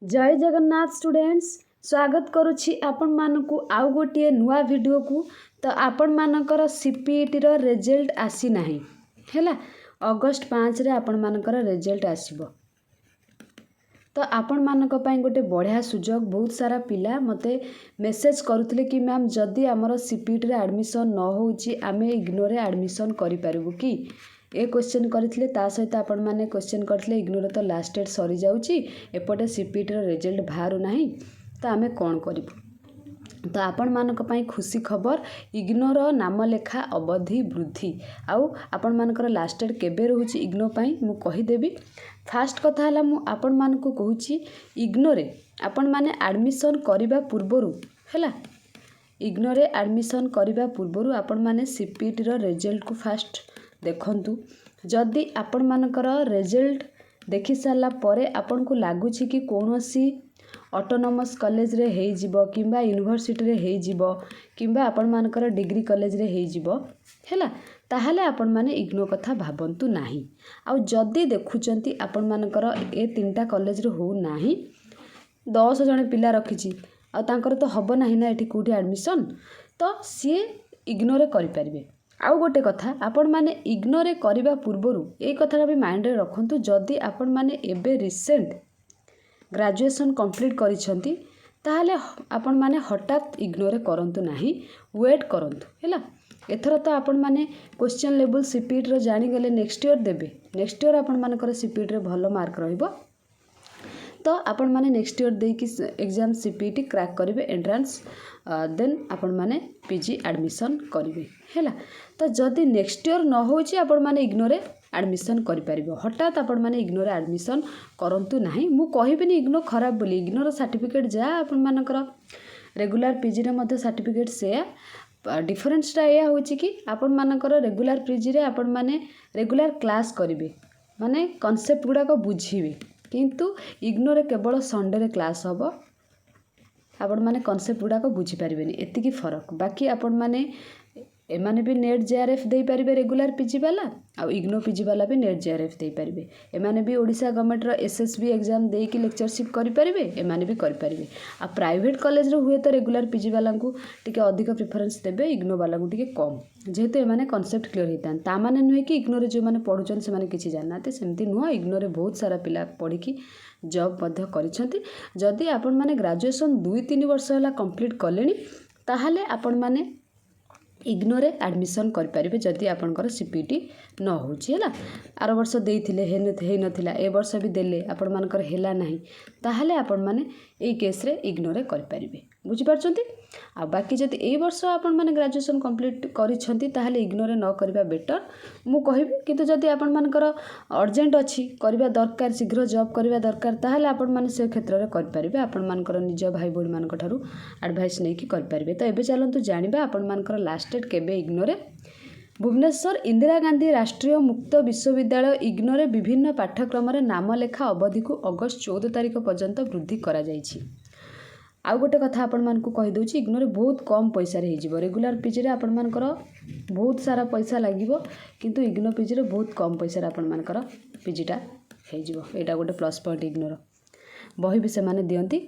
जय जगन्नाथ स्टूडेंट्स स्वागत करुछि आपण मानकु आउ गोटे नुआ वीडियो को। तो आपण मानकर सीपीईटी रो रिजल्ट आसी नाही हैला। अगस्त 5 रे आपण मानकर रिजल्ट आसीबो। तो आपण मानक पई गोटे बढ़िया सुजोग। बहुत सारा पिला मते मेसेज करुतले कि मैम जदि आमर सीपीईटी रे एडमिशन न होउची आमे इग्नो रे एडमिशन करि पारबो कि ए क्वेश्चन करथिले। ता सहित आपण माने क्वेश्चन करथिले इग्नोर तो लास्ट डेट सरी जाउची एपटे सीपीईटी रो रिजल्ट बाहर नाही तो आमे कोन करिबो। तो आपण मानक पई खुशी खबर इग्नोर नाम लेखा अवधि वृद्धि आउ आपण मानकर लास्ट डेट केबे रहउची इग्नो पई मु कहि देबी। फास्ट कथा हला मु आपण मानकु कहूची इग्नो रे आपण माने एडमिशन करिबा पूर्वरु हैला। इग्नो रे एडमिशन करिबा पूर्वरु आपण माने सीपीईटी रो रिजल्ट को फास्ट देखंतु। जदि आपण मानकर रिजल्ट देखि साला परे आपण को लागुची कि कोनोसी ऑटोनोमस कॉलेज रे हेई जिवो किंबा यूनिवर्सिटी रे हेई जिवो किंबा आपण मानकर डिग्री कॉलेज रे हेई जिवो हैला, ताहाले आपण माने इग्नो कथा भाबंतु नाही। आउ जदि देखुचंती आपण मानकर ए तीनटा कॉलेज रे हो नाही 10 जण पिला रखिची आ तांकर तो हबो नाही ना एठी कोठी एडमिशन, तो सी इग्नो रे करि परिबे। आउ गोटे कथा आपण माने इग्नो रे करिबा पूर्वरु ए कथा भी माइंड रे रखंतु। जदि आपण माने एबे रिसेंट ग्रेजुएशन कंप्लीट करिसंती ताहाले आपण माने हठात इग्नो रे करंतु नाही, वेट करंतु हैला। एथर तो आपण माने क्वेश्चन लेवल सीपीईटी रो जानि गेले नेक्स्ट ईयर देबे। नेक्स्ट ईयर आपण मानकर सीपीईटी रे भलो मार्क रहइबो तो आपण माने नेक्स्ट ईयर दे कि एग्जाम सीपीईटी क्रैक करिवे एंट्रेंस देन आपण माने पीजी एडमिशन करिवे हैला। तो जदि नेक्स्ट ईयर न होची आपण माने इग्नो रे एडमिशन करि परिबो। हठात आपण माने इग्नो रे एडमिशन करंतु नाही। मु कहिबिनी इग्नो खराब बोली, इग्नो रो सर्टिफिकेट जा आपण मानकर रेगुलर पीजी रे मध्ये सर्टिफिकेट से डिफरेंस टा या होची कि आपण मानकर रेगुलर पीजी रे आपण माने रेगुलर क्लास करिवे माने कांसेप्ट गुडा को बुझिवे, किंतु इग्नो रे केवल संडे रे क्लास हबो। आपण माने कांसेप्ट गुडा को बुझी परिबेनी, एति की फरक। बाकी आपण माने एमाने भी नेट जेआरएफ दे पारिबे रेगुलर पीजी वाला आ इग्नो पीजी वाला भी नेट जेआरएफ दे पारिबे। एमाने भी ओडिशा गवर्नमेंट रो एसएसबी एग्जाम दे कि लेक्चरशिप करि पारिबे, एमाने भी करि पारिबे। आ प्राइवेट कॉलेज रो हुए तो रेगुलर पीजी वाला को टिके अधिक प्रेफरेंस देबे, इग्नो वाला को टिके कम, जेहेतु एमाने कांसेप्ट क्लियर हेतान। ता माने नुहे कि इग्नो रे जो माने पढुचन से माने किछि जाननाते, सेमति नुह। इग्नो रे बहुत सारा पिला पढी कि जॉब मध्य करिसंती। जदि आपण माने ग्रेजुएशन 2-3 वर्ष होला कंप्लीट कलेनी ताहाले आपण माने इग्नो रे एडमिशन करि परिबे। जदि आपनकर सीपीईटी न होची हैला, आर वर्ष देइथिले हे नथिला ए वर्ष भी देले आपण मानकर हेला नाही ताहाले आपण माने ए केस रे इग्नो रे करि परिबे। बुझि परछंती। आ बाकी जदि ए वर्ष आपण माने ग्रेजुएशन कंप्लीट करिसंती ताहाले इग्नो रे न करबा बेटर मु कहिबी। किंतु जदि आपण मानकर अर्जेंट अछि करबा दरकार, शीघ्र जॉब करबा दरकार, ताहाले आपण माने से क्षेत्र रे करि परिबे। आपण मानकर निज भाई बोल मानक थारु एडवाइस नै कि करि परिबे। तो एबे चलंतु जानिबा आपण मानकर लास्ट डेट केबे इग्नो रे। भुवनेश्वर इंदिरा गांधी राष्ट्रीय मुक्त विश्वविद्यालय इग्नो रे विभिन्न पाठ्यक्रम रे नाम लेखा अवधि को अगस्त 14 तारिख पर्यंत वृद्धि करा जायछि। आउ गोटे कथा आपण मानकु कहि दोछि, इग्नो रे बहुत कम पैसा रे हेजिवो। रेगुलर पीजी रे आपण मानकर बहुत सारा पैसा लागिवो, किंतु इग्नो पीजी रे बहुत कम पैसा रे आपण मानकर पीजीटा हेजिवो। एटा गोटे प्लस पॉइंट इग्नो रो। बही भी सेमाने दियंती।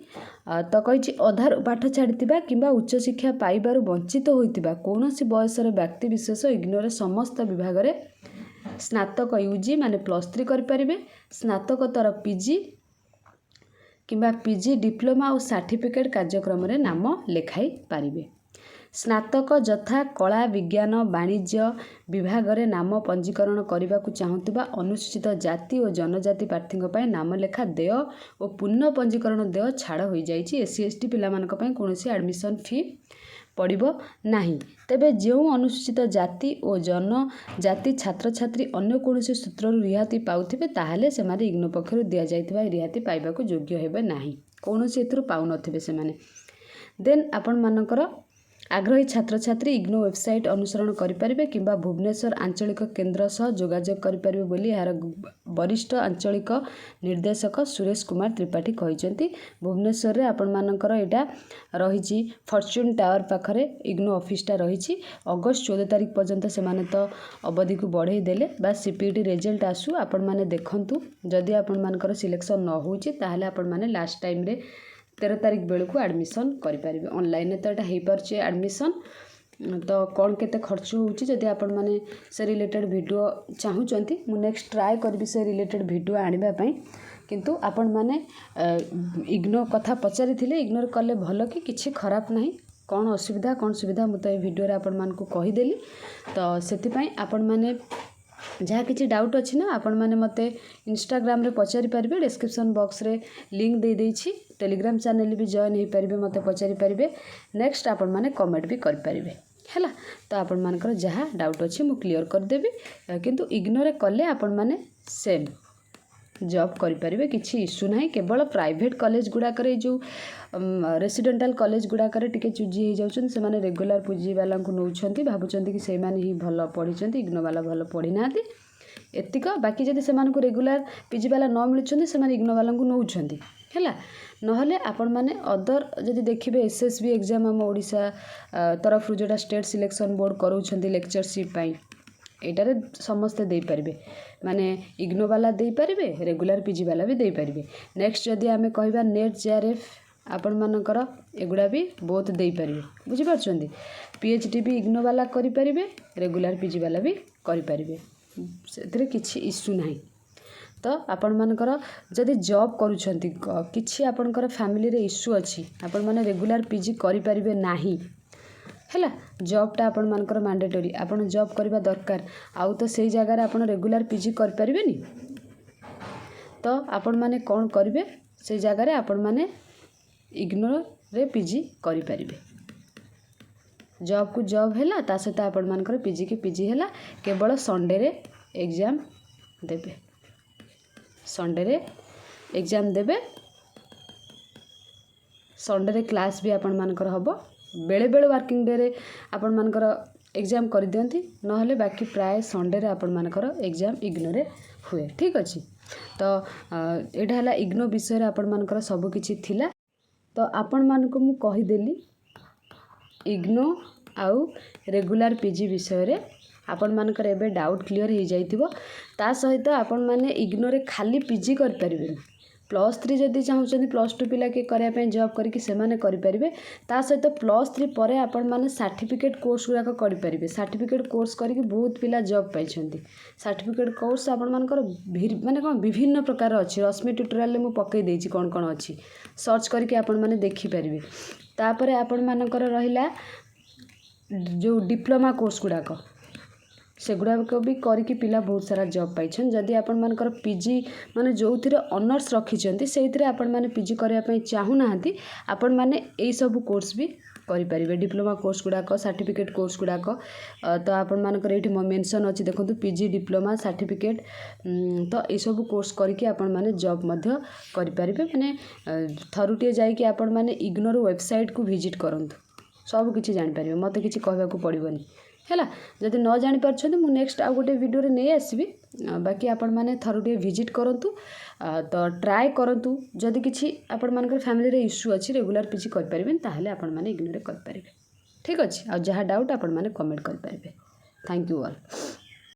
तो कहिछि अधार पाठ छाड़ितिबा किंबा उच्च शिक्षा पाइबारु वंचित होइतिबा कोनोसी बयसर व्यक्ति विशेष इग्नो रे समस्त विभाग रे स्नातक यूजी माने +3 करि परिबे, स्नातकोत्तर पीजी किंबा पीजी डिप्लोमा और सर्टिफिकेट कार्यक्रम रे नाम लेखाई पारिबे। स्नातक जथा कला विज्ञान वाणिज्य विभाग रे नाम पंजीकरण करने को चाहूबा अनुसूचित जाति और जनजाति प्रार्थी नाम लेखा देय और पुनः पंजीकरण देय छाड़ हो जाइए। एससी एसटी पिला कौन एडमिशन फी पड़ो नहीं। तेबे जो अनुसूचित जाति और जनजाति छात्र छात्री अन्य कौन सूत्र रिहाती पाउथिबे ताहाले सेमाने इग्नो पक्षरु दिया जाइथिबा रिहाती पाइबाकु योग्य हेबे नाही, कौन एथुरु पाउ नथिबे सेमाने। देन आपण मानकर ଆଗ୍ରହୀ ଛାତ୍ରଛାତ୍ରୀ ଇଗ୍ନୋ ୱେବସାଇଟ୍ ଅନୁସରଣ କରିପାରିବେ କିମ୍ବା ଭୁବନେଶ୍ୱର ଆଞ୍ଚଳିକ କେନ୍ଦ୍ର ସହ ଯୋଗାଯୋଗ କରିପାରିବେ ବୋଲି ଏହାର ବରିଷ୍ଠ ଆଞ୍ଚଳିକ ନିର୍ଦ୍ଦେଶକ ସୁରେଶ କୁମାର ତ୍ରିପାଠୀ କହିଛନ୍ତି। ଭୁବନେଶ୍ୱରରେ ଆପଣମାନଙ୍କର ଏଇଟା ରହିଛି ଫର୍ଚ୍ୟୁନ୍ ଟାୱାର ପାଖରେ ଇଗ୍ନୋ ଅଫିସଟା ରହିଛି। ଅଗଷ୍ଟ 14 ତାରିଖ ପର୍ଯ୍ୟନ୍ତ ସେମାନେ ତ ଅବଧିକୁ ବଢ଼େଇ ଦେଲେ। ବା CPET ରେଜଲ୍ଟ ଆସୁ ଆପଣମାନେ ଦେଖନ୍ତୁ। ଯଦି ଆପଣମାନଙ୍କର ସିଲେକ୍ସନ୍ ନ ହେଉଛି ତାହେଲେ ଆପଣମାନେ ଲାଷ୍ଟ ଟାଇମ୍ରେ 13 ତାରିଖ ବେଳକୁ ଆଡ଼ମିସନ୍ କରିପାରିବେ। ଅନଲାଇନ୍ରେ ତ ଏଇଟା ହେଇପାରୁଛି ଆଡ଼ମିସନ୍। ତ କ'ଣ କେତେ ଖର୍ଚ୍ଚ ହେଉଛି ଯଦି ଆପଣମାନେ ସେ ରିଲେଟେଡ଼୍ ଭିଡ଼ିଓ ଚାହୁଁଛନ୍ତି ମୁଁ ନେକ୍ସଟ ଟ୍ରାଏ କରିବି ସେ ରିଲେଟେଡ଼୍ ଭିଡ଼ିଓ ଆଣିବା ପାଇଁ। କିନ୍ତୁ ଆପଣମାନେ ଇଗ୍ନୋ କଥା ପଚାରିଥିଲେ ଇଗ୍ନୋର କଲେ ଭଲ କି କିଛି ଖରାପ ନାହିଁ। କ'ଣ ଅସୁବିଧା କ'ଣ ସୁବିଧା ମୁଁ ତ ଏଇ ଭିଡ଼ିଓରେ ଆପଣମାନଙ୍କୁ କହିଦେଲି। ତ ସେଥିପାଇଁ ଆପଣମାନେ ଯାହା କିଛି ଡାଉଟ୍ ଅଛି ନା ଆପଣମାନେ ମୋତେ ଇନଷ୍ଟାଗ୍ରାମରେ ପଚାରି ପାରିବେ। ଡେସ୍କ୍ରିପ୍ସନ୍ ବକ୍ସରେ ଲିଙ୍କ୍ ଦେଇଦେଇଛି। ଟେଲିଗ୍ରାମ ଚ୍ୟାନେଲ ବି ଜଏନ୍ ହେଇପାରିବେ, ମୋତେ ପଚାରିପାରିବେ। ନେକ୍ସଟ ଆପଣମାନେ କମେଣ୍ଟ ବି କରିପାରିବେ ହେଲା। ତ ଆପଣମାନଙ୍କର ଯାହା ଡାଉଟ୍ ଅଛି ମୁଁ କ୍ଲିଅର୍ କରିଦେବି। କିନ୍ତୁ ଇଗ୍ନୋରେ କଲେ ଆପଣମାନେ ସେମ୍ ଜବ୍ କରିପାରିବେ, କିଛି ଇସ୍ୟୁ ନାହିଁ। କେବଳ ପ୍ରାଇଭେଟ୍ କଲେଜ ଗୁଡ଼ାକରେ ଏଇ ଯେଉଁ ରେସିଡେଣ୍ଟାଲ କଲେଜ ଗୁଡ଼ାକରେ ଟିକେ ଚୁଜି ହେଇଯାଉଛନ୍ତି। ସେମାନେ ରେଗୁଲାର ପିଜି ବାଲାଙ୍କୁ ନେଉଛନ୍ତି, ଭାବୁଛନ୍ତି କି ସେଇମାନେ ହିଁ ଭଲ ପଢ଼ିଛନ୍ତି, ଇଗ୍ନୋ ବାଲା ଭଲ ପଢ଼ିନାହାନ୍ତି ଏତିକ। ବାକି ଯଦି ସେମାନଙ୍କୁ ରେଗୁଲାର ପିଜି ବାଲା ନ ମିଳୁଛନ୍ତି ସେମାନେ ଇଗ୍ନୋ ବାଲାଙ୍କୁ ନେଉଛନ୍ତି ହେଲା। ନହେଲେ ଆପଣମାନେ ଅଦର ଯଦି ଦେଖିବେ SSB ଏକ୍ଜାମ୍ ଆମ ଓଡ଼ିଶା ତରଫରୁ ଯେଉଁଟା ଷ୍ଟେଟ୍ ସିଲେକ୍ସନ୍ ବୋର୍ଡ଼ କରାଉଛନ୍ତି ଲେକ୍ଚରସିପ୍ ପାଇଁ, ଏଇଟାରେ ସମସ୍ତେ ଦେଇପାରିବେ। ମାନେ ଇଗ୍ନୋ ବାଲା ଦେଇପାରିବେ, ରେଗୁଲାର ପିଜି ବାଲା ବି ଦେଇପାରିବେ। ନେକ୍ସଟ ଯଦି ଆମେ କହିବା ନେଟ୍ JRF ଆପଣମାନଙ୍କର ଏଗୁଡ଼ା ବି ବହୁତ ଦେଇପାରିବେ, ବୁଝିପାରୁଛନ୍ତି। PhD ବି ଇଗ୍ନୋ ବାଲା କରିପାରିବେ, ରେଗୁଲାର ପିଜି ବାଲା ବି କରିପାରିବେ, ସେଥିରେ କିଛି ଇସ୍ୟୁ ନାହିଁ। ତ ଆପଣମାନଙ୍କର ଯଦି ଜବ୍ କରୁଛନ୍ତି, କିଛି ଆପଣଙ୍କର ଫ୍ୟାମିଲିରେ ଇସ୍ୟୁ ଅଛି, ଆପଣମାନେ ରେଗୁଲାର ପିଜି କରିପାରିବେ ନାହିଁ ହେଲା। ଜବ୍ଟା ଆପଣମାନଙ୍କର ମ୍ୟାଣ୍ଡେଟୋରି, ଆପଣ ଜବ୍ କରିବା ଦରକାର। ଆଉ ତ ସେଇ ଜାଗାରେ ଆପଣ ରେଗୁଲାର ପିଜି କରିପାରିବେନି। ତ ଆପଣମାନେ କ'ଣ କରିବେ, ସେଇ ଜାଗାରେ ଆପଣମାନେ ଇଗ୍ନୋରେ ପିଜି କରିପାରିବେ। ଜବ୍କୁ ଜବ୍ ହେଲା, ତା ସହିତ ଆପଣମାନଙ୍କର ପିଜି କି ପିଜି ହେଲା। କେବଳ ସଣ୍ଡେରେ ଏକ୍ଜାମ୍ ଦେବେ, ସଣ୍ଡେରେ ଏକ୍ଜାମ୍ ଦେବେ। ସଣ୍ଡେରେ କ୍ଲାସ୍ ବି ଆପଣମାନଙ୍କର ହେବ। ବେଳେବେଳେ ୱାର୍କିଂ ଡେରେ ଆପଣମାନଙ୍କର ଏକ୍ଜାମ୍ କରିଦିଅନ୍ତି, ନହେଲେ ବାକି ପ୍ରାୟ ସଣ୍ଡେରେ ଆପଣମାନଙ୍କର ଏକ୍ଜାମ୍ ଇଗ୍ନୋରେ ହୁଏ। ଠିକ୍ ଅଛି। ତ ଏଇଟା ହେଲା ଇଗ୍ନୋ ବିଷୟରେ ଆପଣମାନଙ୍କର ସବୁ କିଛି ଥିଲା। ତ ଆପଣମାନଙ୍କୁ ମୁଁ କହିଦେଲି ଇଗ୍ନୋ ଆଉ ରେଗୁଲାର ପିଜି ବିଷୟରେ। ଆପଣମାନଙ୍କର ଏବେ ଡାଉଟ୍ କ୍ଲିଅର୍ ହେଇଯାଇଥିବ। ତା ସହିତ ଆପଣମାନେ ଇଗ୍ନୋରେ ଖାଲି ପିଜି କରିପାରିବେନି। +3 ଯଦି ଚାହୁଁଛନ୍ତି, +2 ପିଲା କିଏ କରିବା ପାଇଁ ଜବ୍ କରିକି ସେମାନେ କରିପାରିବେ। ତା ସହିତ +3 ପରେ ଆପଣମାନେ ସାର୍ଟିଫିକେଟ୍ କୋର୍ସ ଗୁଡ଼ାକ କରିପାରିବେ। ସାର୍ଟିଫିକେଟ୍ କୋର୍ସ କରିକି ବହୁତ ପିଲା ଜବ୍ ପାଇଛନ୍ତି। ସାର୍ଟିଫିକେଟ୍ କୋର୍ସ ଆପଣମାନଙ୍କର ମାନେ କ'ଣ ବିଭିନ୍ନ ପ୍ରକାର ଅଛି। ରଶ୍ମି ଟ୍ୟୁଟୋରିଆଲରେ ମୁଁ ପକାଇ ଦେଇଛି କ'ଣ କ'ଣ ଅଛି, ସର୍ଚ୍ଚ କରିକି ଆପଣମାନେ ଦେଖିପାରିବେ। ତାପରେ ଆପଣମାନଙ୍କର ରହିଲା ଯେଉଁ ଡିପ୍ଲୋମା କୋର୍ସ ଗୁଡ଼ାକ, ସେଗୁଡ଼ାକ ବି କରିକି ପିଲା ବହୁତ ସାରା ଜବ୍ ପାଇଛନ୍ତି। ଯଦି ଆପଣମାନଙ୍କର ପିଜି ମାନେ ଯେଉଁଥିରେ ଅନର୍ସ ରଖିଛନ୍ତି ସେଇଥିରେ ଆପଣମାନେ ପିଜି କରିବା ପାଇଁ ଚାହୁଁନାହାନ୍ତି, ଆପଣମାନେ ଏଇସବୁ କୋର୍ସ ବି କରିପାରିବେ। ଡିପ୍ଲୋମା କୋର୍ସ ଗୁଡ଼ାକ, ସାର୍ଟିଫିକେଟ୍ କୋର୍ସ ଗୁଡ଼ାକ। ତ ଆପଣମାନଙ୍କର ଏଇଠି ମେନସନ୍ ଅଛି ଦେଖନ୍ତୁ, ପିଜି ଡିପ୍ଲୋମା ସାର୍ଟିଫିକେଟ୍। ତ ଏଇସବୁ କୋର୍ସ କରିକି ଆପଣମାନେ ଜବ୍ ମଧ୍ୟ କରିପାରିବେ। ମାନେ ଥରୁଟିଏ ଯାଇକି ଆପଣମାନେ ଇଗ୍ନୋର ୱେବସାଇଟ୍କୁ ଭିଜିଟ୍ କରନ୍ତୁ, ସବୁ କିଛି ଜାଣିପାରିବେ, ମୋତେ କିଛି କହିବାକୁ ପଡ଼ିବନି ହେଲା। ଯଦି ନ ଜାଣିପାରୁଛନ୍ତି ମୁଁ ନେକ୍ସଟ ଆଉ ଗୋଟେ ଭିଡ଼ିଓରେ ନେଇ ଆସିବି। ବାକି ଆପଣମାନେ ଥରୁଟିଏ ଭିଜିଟ୍ କରନ୍ତୁ। ତ ଟ୍ରାଏ କରନ୍ତୁ। ଯଦି କିଛି ଆପଣମାନଙ୍କର ଫ୍ୟାମିଲିରେ ଇସ୍ୟୁ ଅଛି, ରେଗୁଲାର ପିଜି କରିପାରିବେନି, ତାହେଲେ ଆପଣମାନେ ଇଗ୍ନୋରେ କରିପାରିବେ। ଠିକ୍ ଅଛି। ଆଉ ଯାହା ଡାଉଟ୍ ଆପଣମାନେ କମେଣ୍ଟ କରିପାରିବେ। Thank you all.